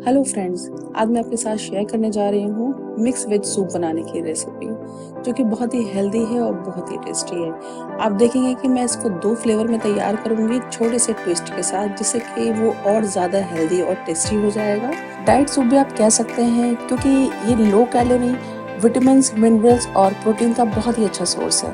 Hello friends, आज मैं आपके साथ शेयर करने जा रही हूँ मिक्स वेज सूप बनाने की रेसिपी, जो कि बहुत ही हेल्दी है और बहुत ही टेस्टी है। आप देखेंगे कि मैं इसको 2 फ्लेवर में तैयार करूँगी छोटे से ट्विस्ट के साथ, जिससे कि वो और ज़्यादा हेल्दी और टेस्टी हो जाएगा। डाइट सूप भी आप कह सकते हैं, क्योंकि ये लो कैलोरी, विटामिन्स, मिनरल्स और प्रोटीन का बहुत ही अच्छा सोर्स है।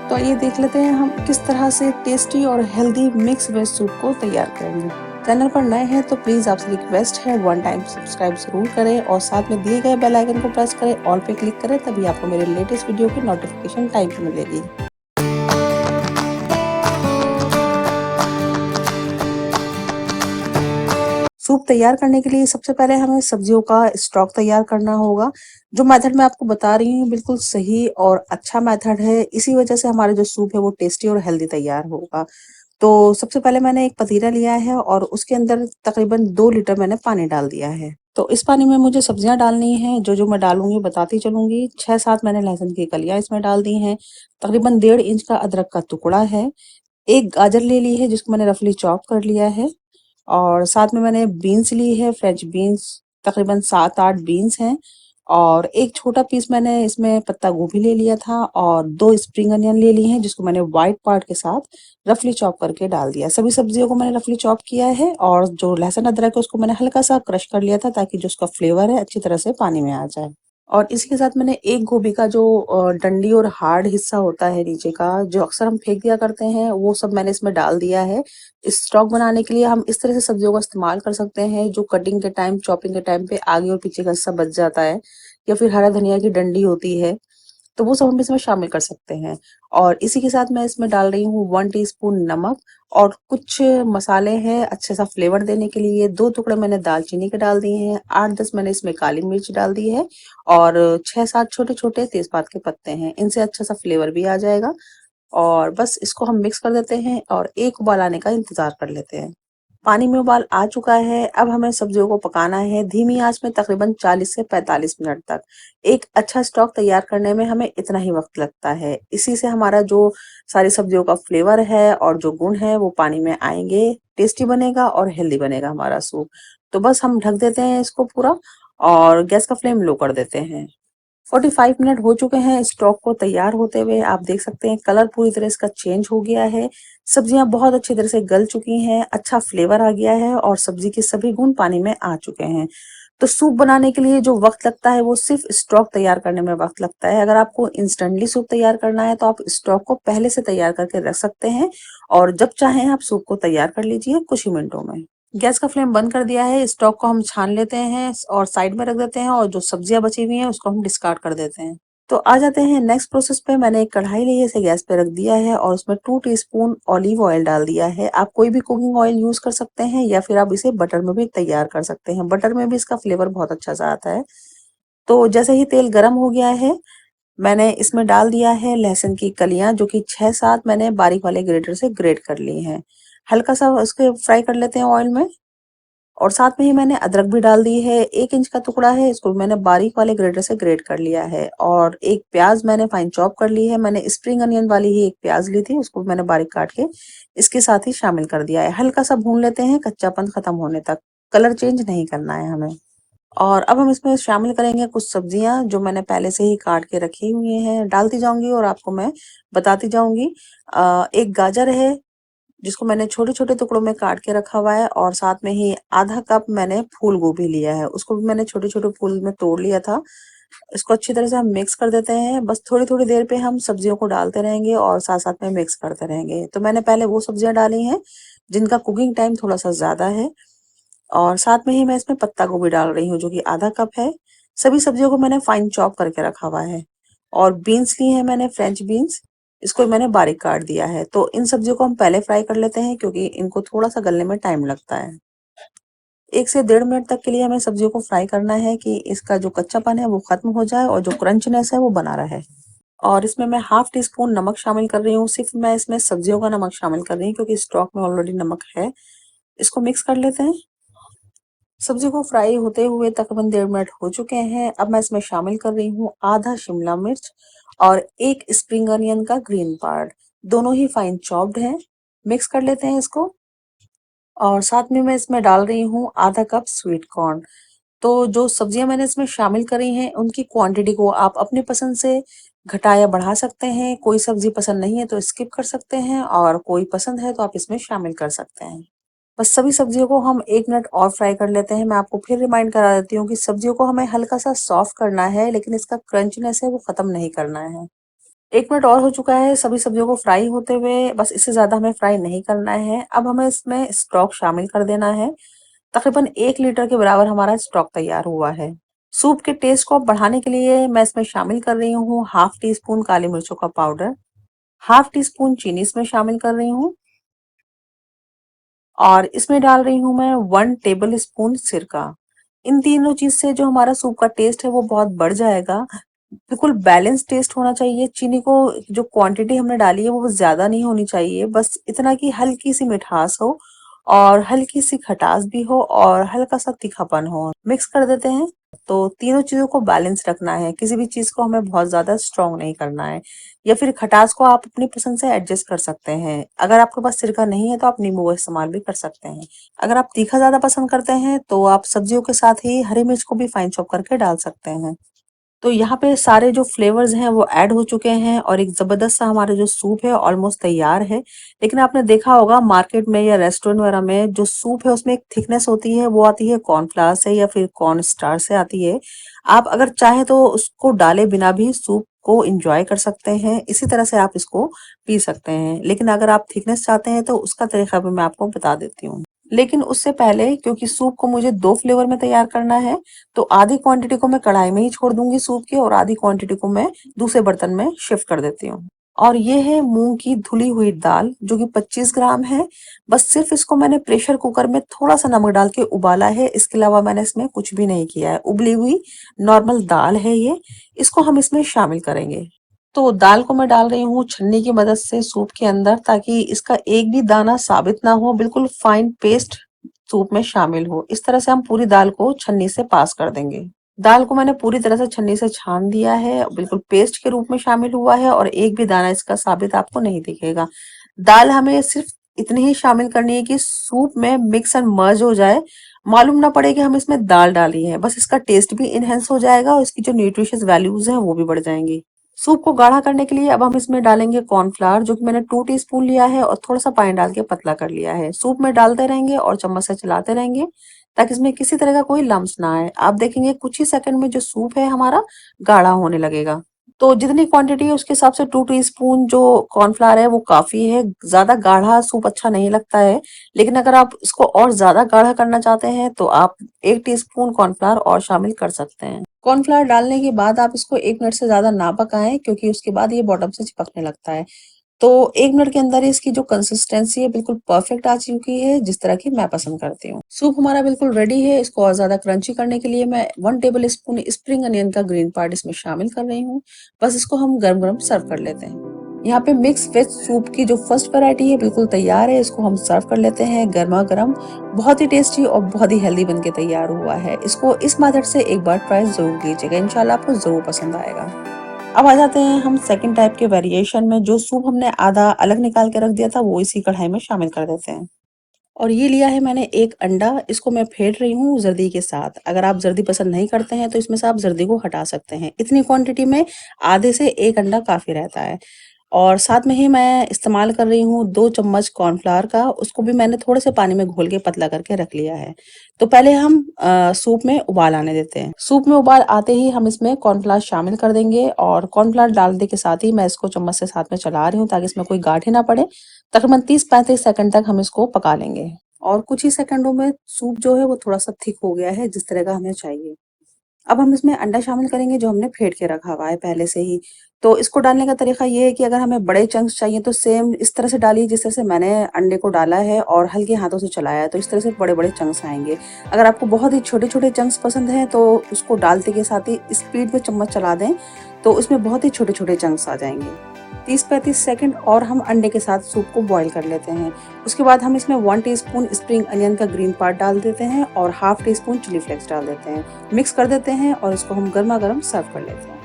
तो आइए देख लेते हैं हम किस तरह से टेस्टी और हेल्दी मिक्स वेज सूप को तैयार करेंगे। चैनल पर नए हैं तो प्लीज आपसे रिक्वेस्ट है, वन टाइम सब्सक्राइब जरूर करें और साथ में दिए गए बेल आइकन को प्रेस करें, ऑल पे क्लिक करें, तभी आपको मेरे लेटेस्ट वीडियो की नोटिफिकेशन टाइम पे मिलेगी। सूप तैयार करने के लिए सबसे पहले हमें सब्जियों का स्टॉक तैयार करना होगा। जो मेथड मैं आपको बता रही हूँ बिल्कुल सही और अच्छा मेथड है, इसी वजह से हमारा जो सूप है वो टेस्टी और हेल्दी तैयार होगा। तो सबसे पहले मैंने एक पतीला लिया है और उसके अंदर तकरीबन 2 लीटर मैंने पानी डाल दिया है। तो इस पानी में मुझे सब्जियां डालनी है, जो मैं डालूंगी बताती चलूंगी। 6-7 मैंने लहसुन की कलियां इसमें डाल दी हैं। तकरीबन 1.5 इंच का अदरक का टुकड़ा है। एक गाजर ले ली है जिसको मैंने रफली चॉप कर लिया है। और साथ में मैंने बीन्स ली है, फ्रेंच बीन्स, तकरीबन 7-8 बीन्स हैं। और एक छोटा पीस मैंने इसमें पत्ता गोभी ले लिया था और 2 स्प्रिंग अनियन ले ली हैं, जिसको मैंने व्हाइट पार्ट के साथ रफली चॉप करके डाल दिया। सभी सब्जियों को मैंने रफली चॉप किया है और जो लहसुन अदरक है उसको मैंने हल्का सा क्रश कर लिया था, ताकि जो उसका फ्लेवर है अच्छी तरह से पानी में आ जाए। और इसी के साथ मैंने एक गोभी का जो डंडी और हार्ड हिस्सा होता है नीचे का, जो अक्सर हम फेंक दिया करते हैं, वो सब मैंने इसमें डाल दिया है। इस स्टॉक बनाने के लिए हम इस तरह से सब्जियों का इस्तेमाल कर सकते हैं, जो कटिंग के टाइम, चॉपिंग के टाइम पे आगे और पीछे का हिस्सा बच जाता है, या फिर हरा धनिया की डंडी होती है, तो वो सब हम इसमें शामिल कर सकते हैं। और इसी के साथ मैं इसमें डाल रही हूँ 1 टीस्पून नमक और कुछ मसाले हैं अच्छे सा फ्लेवर देने के लिए। 2 टुकड़े मैंने दालचीनी के डाल दिए हैं, 8-10 मैंने इसमें काली मिर्च डाल दी है और 6-7 छोटे-छोटे तेजपात के पत्ते हैं। इनसे अच्छा सा फ्लेवर भी आ जाएगा। और बस इसको हम मिक्स कर देते हैं और एक उबाल आने का इंतजार कर लेते हैं। पानी में उबाल आ चुका है। अब हमें सब्जियों को पकाना है धीमी आंच में तकरीबन 40 से 45 मिनट तक। एक अच्छा स्टॉक तैयार करने में हमें इतना ही वक्त लगता है। इसी से हमारा जो सारी सब्जियों का फ्लेवर है और जो गुण है वो पानी में आएंगे, टेस्टी बनेगा और हेल्दी बनेगा हमारा सूप। तो बस हम ढक देते हैं इसको पूरा और गैस का फ्लेम लो कर देते हैं। 45 मिनट हो चुके हैं स्टॉक को तैयार होते हुए। आप देख सकते हैं कलर पूरी तरह इसका चेंज हो गया है। सब्जियां बहुत अच्छी तरह से गल चुकी हैं, अच्छा फ्लेवर आ गया है और सब्जी के सभी गुण पानी में आ चुके हैं। तो सूप बनाने के लिए जो वक्त लगता है वो सिर्फ स्टॉक तैयार करने में वक्त लगता है। अगर आपको इंस्टेंटली सूप तैयार करना है तो आप स्टॉक को पहले से तैयार करके रख सकते हैं और जब चाहें आप सूप को तैयार कर लीजिए कुछ ही मिनटों में। गैस का फ्लेम बंद कर दिया है। स्टॉक को हम छान लेते हैं और साइड में रख देते हैं और जो सब्जियां बची हुई हैं उसको हम डिस्कार्ड कर देते हैं। तो आ जाते हैं नेक्स्ट प्रोसेस पे। मैंने एक कढ़ाई ली है, इसे गैस पे रख दिया है और उसमें 2 टीस्पून ऑलिव ऑयल डाल दिया है। आप कोई भी कुकिंग ऑयल यूज कर सकते हैं या फिर आप इसे बटर में भी तैयार कर सकते हैं। बटर में भी इसका फ्लेवर बहुत अच्छा सा आता है। तो जैसे ही तेल गर्म हो गया है, मैंने इसमें डाल दिया है लहसुन की कलियां, जो कि 6-7 मैंने बारीक वाले ग्रेटर से ग्रेट कर ली हैं। हल्का सा उसके फ्राई कर लेते हैं ऑयल में। और साथ में ही मैंने अदरक भी डाल दी है। 1 इंच का टुकड़ा है, इसको मैंने बारीक वाले ग्रेटर से ग्रेट कर लिया है। और एक प्याज मैंने फाइन चॉप कर ली है। मैंने स्प्रिंग अनियन वाली ही एक प्याज ली थी, उसको मैंने बारीक काट के इसके साथ ही शामिल कर दिया है। हल्का सा भून लेते हैं कच्चापन खत्म होने तक, कलर चेंज नहीं करना है हमें। और अब हम इसमें शामिल करेंगे कुछ सब्जियां जो मैंने पहले से ही काट के रखी हुई हैं, डालती जाऊंगी और आपको मैं बताती जाऊंगी। एक गाजर है जिसको मैंने छोटे-छोटे टुकड़ों में काट के रखा हुआ है और साथ में ही आधा कप मैंने फूल गोभी लिया है, उसको भी मैंने छोटे-छोटे फूल में तोड़ लिया था। इसको अच्छी तरह से हम मिक्स कर देते हैं। बस थोड़ी-थोड़ी देर पे हम सब्जियों को डालते रहेंगे और साथ-साथ में मिक्स करते रहेंगे। तो मैंने पहले वो सब्जियां डाली हैं जिनका कुकिंग टाइम थोड़ा-सा ज़्यादा है और साथ में ही मैं इसमें पत्ता गोभी डाल रही हूँ, जो कि आधा कप है। सभी सब्जियों को मैंने फाइन चॉप करके रखा हुआ है। और बीन्स ली है मैंने, फ्रेंच बीन्स, इसको मैंने बारीक काट दिया है। तो इन सब्जियों को हम पहले फ्राई कर लेते हैं, क्योंकि इनको थोड़ा सा गलने में टाइम लगता है। 1 से 1.5 मिनट तक के लिए हमें सब्जियों को फ्राई करना है कि इसका जो कच्चापन है वो खत्म हो जाए और जो क्रंचनेस है वो बना रहे। और इसमें मैं हाफ टी स्पून नमक शामिल कर रही हूँ। सिर्फ मैं इसमें सब्जियों का नमक शामिल कर रही हूँ, क्योंकि स्टॉक में ऑलरेडी नमक है। इसको मिक्स कर लेते हैं। सब्जी को फ्राई होते हुए तकरीबन 1.5 मिनट हो चुके हैं। अब मैं इसमें शामिल कर रही हूँ आधा शिमला मिर्च और एक स्प्रिंग अनियन का ग्रीन पार्ट। दोनों ही फाइन चॉप्ड हैं। मिक्स कर लेते हैं इसको। और साथ में मैं इसमें डाल रही हूँ आधा कप स्वीट कॉर्न। तो जो सब्जियाँ मैंने इसमें शामिल करी हैं, उनकी क्वांटिटी को आप अपनी पसंद से घटा या बढ़ा सकते हैं। कोई सब्ज़ी पसंद नहीं है तो स्किप कर सकते हैं और कोई पसंद है तो आप इसमें शामिल कर सकते हैं। बस सभी सब्जियों को हम 1 मिनट और फ्राई कर लेते हैं। मैं आपको फिर रिमाइंड करा देती हूँ कि सब्जियों को हमें हल्का-सा सॉफ्ट करना है, लेकिन इसका क्रंचनेस है वो ख़त्म नहीं करना है। 1 मिनट और हो चुका है सभी सब्जियों को फ्राई होते हुए, बस इससे ज़्यादा हमें फ्राई नहीं करना है। अब हमें इसमें स्टॉक शामिल कर देना है। तकरीबन 1 लीटर के बराबर हमारा स्टॉक तैयार हुआ है। सूप के टेस्ट को बढ़ाने के लिए मैं इसमें शामिल कर रही हूँ हाफ टी स्पून काली मिर्चों का पाउडर, हाफ टी स्पून चीनी इसमें शामिल कर रही हूँ और इसमें डाल रही हूँ मैं 1 टेबल स्पून सिरका। इन तीनों चीज़ से जो हमारा सूप का टेस्ट है वो बहुत बढ़ जाएगा। बिल्कुल बैलेंस टेस्ट होना चाहिए। चीनी को जो क्वांटिटी हमने डाली है वो ज़्यादा नहीं होनी चाहिए। बस इतना कि हल्की-सी मिठास हो और हल्की-सी खटास भी हो और हल्का-सा तीखापन हो। मिक्स कर देते हैं। तो तीनों चीज़ों को बैलेंस रखना है। किसी भी चीज़ को हमें बहुत ज़्यादा स्ट्रॉन्ग नहीं करना है या फिर खटास को आप अपनी पसंद से एडजस्ट कर सकते हैं। अगर आपके पास सिरका नहीं है तो आप नींबू का इस्तेमाल भी कर सकते हैं। अगर आप तीखा ज़्यादा पसंद करते हैं तो आप सब्जियों के साथ ही हरी मिर्च को भी फाइन चॉप करके डाल सकते हैं। तो यहाँ पे सारे जो फ्लेवर्स हैं वो ऐड हो चुके हैं और एक ज़बरदस्त सा हमारा जो सूप है ऑलमोस्ट तैयार है। लेकिन आपने देखा होगा मार्केट में या रेस्टोरेंट वगैरह में जो सूप है उसमें एक थिकनेस होती है, वो आती है कॉर्नफ्लावर से या फिर कॉर्न स्टार से आती है। आप अगर चाहें तो उसको डाले बिना भी सूप को एन्जॉय कर सकते हैं। इसी तरह से आप इसको पी सकते हैं। लेकिन अगर आप थिकनेस चाहते हैं तो उसका तरीका भी मैं आपको बता देती हूँ। लेकिन उससे पहले क्योंकि सूप को मुझे 2 फ्लेवर में तैयार करना है, तो आधी क्वांटिटी को मैं कढ़ाई में ही छोड़ दूँगी सूप की और आधी क्वांटिटी को मैं दूसरे बर्तन में शिफ्ट कर देती हूँ। और ये है मूँग की धुली हुई दाल जो कि 25 ग्राम है। बस सिर्फ़ इसको मैंने प्रेशर कुकर में थोड़ा-सा नमक डाल के उबाला है, इसके अलावा मैंने इसमें कुछ भी नहीं किया है। उबली हुई नॉर्मल दाल है ये, इसको हम इसमें शामिल करेंगे। तो दाल को मैं डाल रही हूँ छन्नी की मदद से सूप के अंदर ताकि इसका एक भी दाना साबित ना हो, बिल्कुल फाइन पेस्ट सूप में शामिल हो। इस तरह से हम पूरी दाल को छन्नी से पास कर देंगे। दाल को मैंने पूरी तरह से छन्नी से छान दिया है, बिल्कुल पेस्ट के रूप में शामिल हुआ है और एक भी दाना इसका साबित आपको नहीं दिखेगा। दाल हमें सिर्फ इतनी ही शामिल करनी है कि सूप में मिक्स एंड मर्ज हो जाए, मालूम ना पड़े कि हम इसमें दाल डाली है। बस इसका टेस्ट भी एनहांस हो जाएगा और इसकी जो न्यूट्रिशियस वैल्यूज़ हैं वो भी बढ़ जाएँगी। सूप को गाढ़ा करने के लिए अब हम इसमें डालेंगे कॉर्नफ्लावर जो कि मैंने 2 टीस्पून लिया है और थोड़ा-सा पानी डाल के पतला कर लिया है। सूप में डालते रहेंगे और चम्मच से चलाते रहेंगे ताकि इसमें किसी तरह का कोई लम्प्स ना आए। आप देखेंगे कुछ ही सेकंड में जो सूप है हमारा गाढ़ा होने लगेगा। तो जितनी क्वांटिटी है उसके हिसाब से 2 टीस्पून जो कॉर्नफ्लावर है वो काफ़ी है। ज़्यादा गाढ़ा सूप अच्छा नहीं लगता है। लेकिन अगर आप इसको और ज़्यादा गाढ़ा करना चाहते हैं तो आप 1 टीस्पून कॉर्नफ्लावर और शामिल कर सकते हैं। कॉर्नफ्लावर डालने के बाद आप इसको 1 मिनट से ज़्यादा ना पकाएँ क्योंकि उसके बाद ये बॉटम से चिपकने लगता है। तो 1 मिनट के अंदर ही इसकी जो कंसिस्टेंसी है बिल्कुल परफेक्ट आ चुकी है, जिस तरह की मैं पसंद करती हूँ। सूप हमारा बिल्कुल रेडी है। इसको और ज़्यादा क्रंची करने के लिए मैं 1 टेबल स्पून स्प्रिंग अनियन का ग्रीन पार्ट इसमें शामिल कर रही हूँ। बस इसको हम गरम-गरम सर्व कर लेते हैं। यहाँ पे मिक्स वेज सूप की जो फर्स्ट वैरायटी है बिल्कुल तैयार है। इसको हम सर्व कर लेते हैं गरमा-गरम। बहुत ही टेस्टी और बहुत ही हेल्दी बन के तैयार हुआ है। इसको इस मेथड से एक बार ट्राई ज़रूर कीजिएगा। इंशाल्लाह आपको ज़रूर पसंद आएगा। अब आ जाते हैं हम सेकंड टाइप के वेरिएशन में। जो सूप हमने आधा अलग निकाल के रख दिया था वो इसी कढ़ाई में शामिल कर देते हैं। और ये लिया है मैंने एक अंडा, इसको मैं फेंट रही हूँ जर्दी के साथ। अगर आप जर्दी पसंद नहीं करते हैं तो इसमें से आप जर्दी को हटा सकते हैं। इतनी क्वांटिटी में आधे से 1 अंडा काफ़ी रहता है। और साथ में ही मैं इस्तेमाल कर रही हूँ 2 चम्मच कॉर्नफ्लावर का, उसको भी मैंने थोड़े से पानी में घोल के पतला करके रख लिया है। तो पहले हम सूप में उबाल आने देते हैं। सूप में उबाल आते ही हम इसमें कॉर्नफ्लावर शामिल कर देंगे और कॉर्नफ्लावर डालने के साथ ही मैं इसको चम्मच से साथ में चला रही हूँ ताकि इसमें कोई गांठें ना पड़े। तकरीबन 30-35 सेकंड तक हम इसको पका लेंगे और कुछ ही सेकंडों में सूप जो है वो थोड़ा-सा थिक हो गया है, जिस तरह का हमें चाहिए। अब हम इसमें अंडा शामिल करेंगे जो हमने फेंट के रखा हुआ है पहले से ही। तो इसको डालने का तरीका ये है कि अगर हमें बड़े चंक्स चाहिए तो सेम इस तरह से डालिए जिस तरह से मैंने अंडे को डाला है और हल्के हाथों से चलाया है, तो इस तरह से बड़े-बड़े चंक्स आएँगे। अगर आपको बहुत ही छोटे-छोटे चंक्स पसंद हैं तो उसको डालते के साथ ही स्पीड में चम्मच चला दें, तो उसमें बहुत ही छोटे-छोटे चंक्स आ जाएँगे। 30-35 सेकंड और हम अंडे के साथ सूप को बॉईल कर लेते हैं। उसके बाद हम इसमें 1 टीस्पून स्प्रिंग अनियन का ग्रीन पार्ट डाल देते हैं और हाफ टीस्पून चिली फ्लेक्स डाल देते हैं। मिक्स कर देते हैं और इसको हम गरमा-गरम सर्व कर लेते हैं।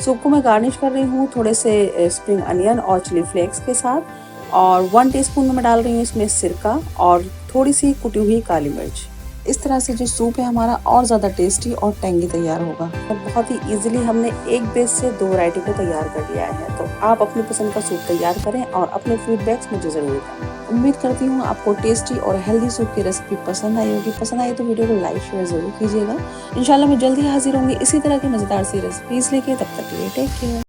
सूप को मैं गार्निश कर रही हूँ थोड़े से स्प्रिंग अनियन और चिली फ्लेक्स के साथ और 1 टीस्पून मैं डाल रही हूँ इसमें सिरका और थोड़ी-सी कुटी हुई काली मिर्च। इस तरह से जो सूप है हमारा और ज़्यादा टेस्टी और टेंगी तैयार होगा। और बहुत ही ईज़िली हमने एक बेस से 2 वैरायटी को तैयार कर लिया है। तो आप अपनी पसंद का सूप तैयार करें और अपने फीडबैक्स मुझे ज़रूर दें। उम्मीद करती हूँ आपको टेस्टी और हेल्दी सूप की रेसिपी पसंद आई होगी। पसंद आई तो वीडियो को लाइक शेयर ज़रूर कीजिएगा। इंशाल्लाह मैं जल्द ही हाज़िर होंगी इसी तरह की मज़ेदार सी रेसिपीज़ लेके, तब तक के लिए टेक केयर।